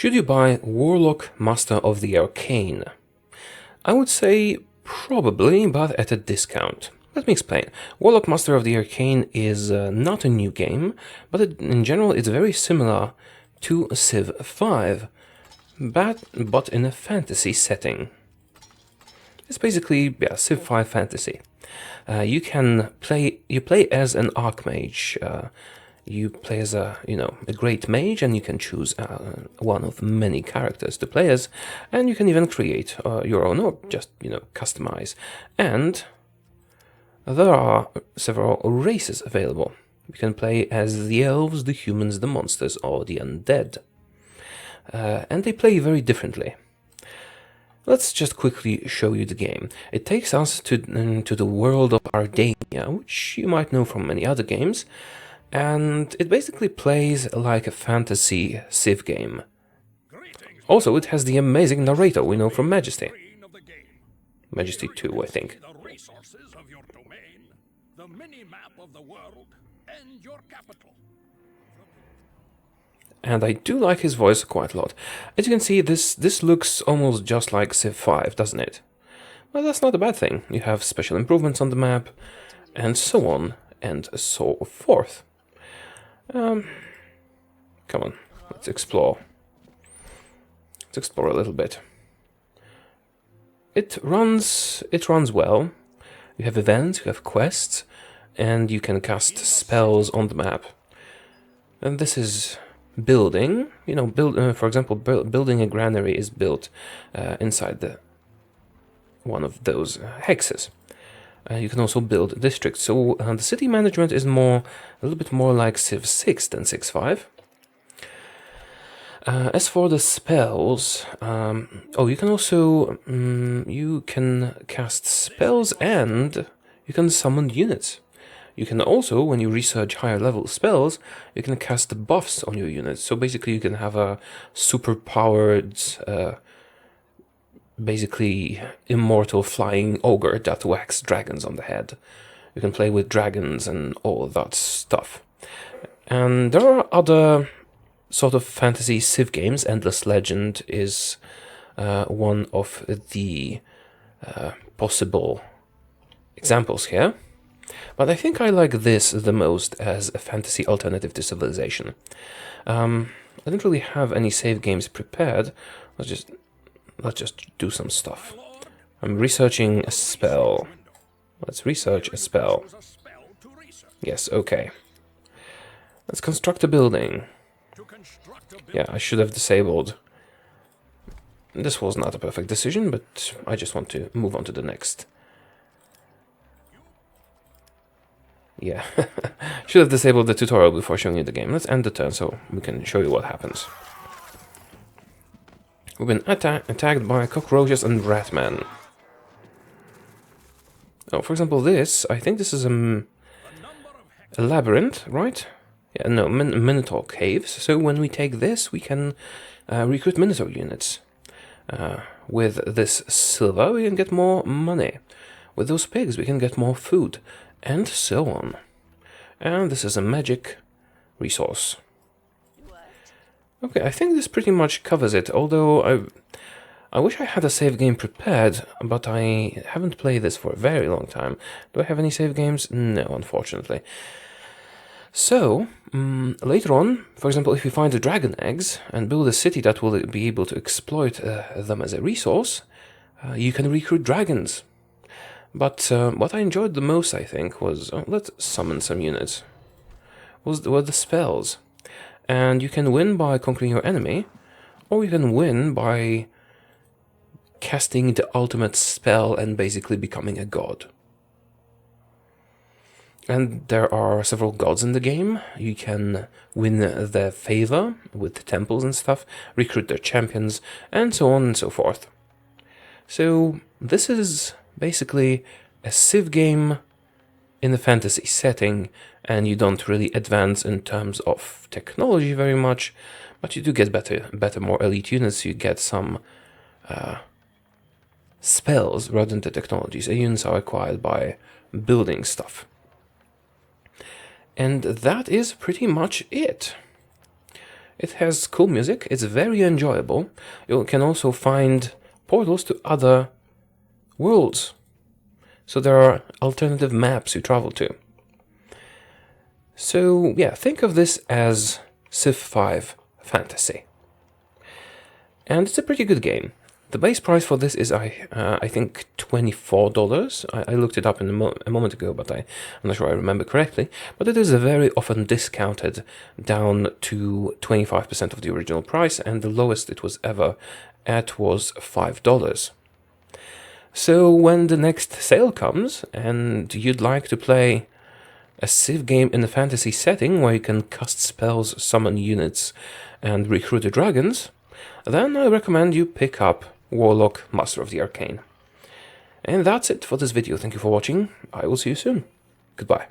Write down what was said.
Should you buy Warlock Master of the Arcane? I would say probably, but at a discount. Let me explain. Warlock Master of the Arcane is not a new game, but in general it's very similar to Civ 5, but in a fantasy setting. It's basically, yeah, Civ 5 fantasy. You play as an Archmage. You play as a great mage, and you can choose one of many characters to play as, and you can even create your own, or just customize. And there are several races available. You can play as the elves, the humans, the monsters, or the undead, and they play very differently. Let's just quickly show you the game. It takes us to the world of Ardania, which you might know from many other games. And it basically plays like a fantasy Civ game. Also, it has the amazing narrator we know from Majesty. Majesty 2, I think. And I do like his voice quite a lot. As you can see, this looks almost just like Civ 5, doesn't it? Well, that's not a bad thing. You have special improvements on the map, and so on and so forth. Come on, let's explore. Let's explore a little bit. It runs well. You have events, you have quests, and you can cast spells on the map. And this is building. For example, building a granary is built inside one of those hexes. You can also build districts. So the city management is a little bit more like Civ 6 than Civ 5. As for the spells, you can also you can cast spells and you can summon units. You can also, when you research higher level spells, you can cast buffs on your units. So basically, you can have a super powered, basically immortal flying ogre that whacks dragons on the head. You can play with dragons and all that stuff. And there are other sort of fantasy Civ games. Endless Legend is one of the possible examples here. But I think I like this the most as a fantasy alternative to Civilization. I didn't really have any save games prepared. Let's just do some stuff. I'm researching a spell. Let's research a spell. Yes, okay. Let's construct a building. Yeah, I should have disabled. This was not a perfect decision, but I just want to move on to the next. Yeah, should have disabled the tutorial before showing you the game. Let's end the turn so we can show you what happens. We've been attacked by cockroaches and ratmen. Oh, for example, I think this is a labyrinth, right? Yeah, no, Minotaur caves. So when we take this, we can recruit Minotaur units. With this silver, we can get more money. With those pigs, we can get more food. And so on. And this is a magic resource. Okay, I think this pretty much covers it, although I wish I had a save game prepared, but I haven't played this for a very long time. Do I have any save games? No, unfortunately. So, later on, for example, if we find the dragon eggs and build a city that will be able to exploit them as a resource, you can recruit dragons. But what I enjoyed the most, I think, was, let's summon some units, were the spells. And you can win by conquering your enemy, or you can win by casting the ultimate spell and basically becoming a god. And there are several gods in the game. You can win their favor with temples and stuff, recruit their champions, and so on and so forth. So this is basically a Civ game in a fantasy setting, and you don't really advance in terms of technology very much, but you do get better, more elite units. You get some spells rather than the technologies. The units are acquired by building stuff. And that is pretty much it. It has cool music, it's very enjoyable. You can also find portals to other worlds. So there are alternative maps you travel to. So yeah, think of this as Civ 5 fantasy. And it's a pretty good game. The base price for this is, I think, $24. I looked it up a moment ago, but I'm not sure I remember correctly. But it is very often discounted down to 25% of the original price, and the lowest it was ever at was $5. So when the next sale comes, and you'd like to play a Civ game in a fantasy setting where you can cast spells, summon units, and recruit the dragons, then I recommend you pick up Warlock, Master of the Arcane. And that's it for this video. Thank you for watching. I will see you soon. Goodbye.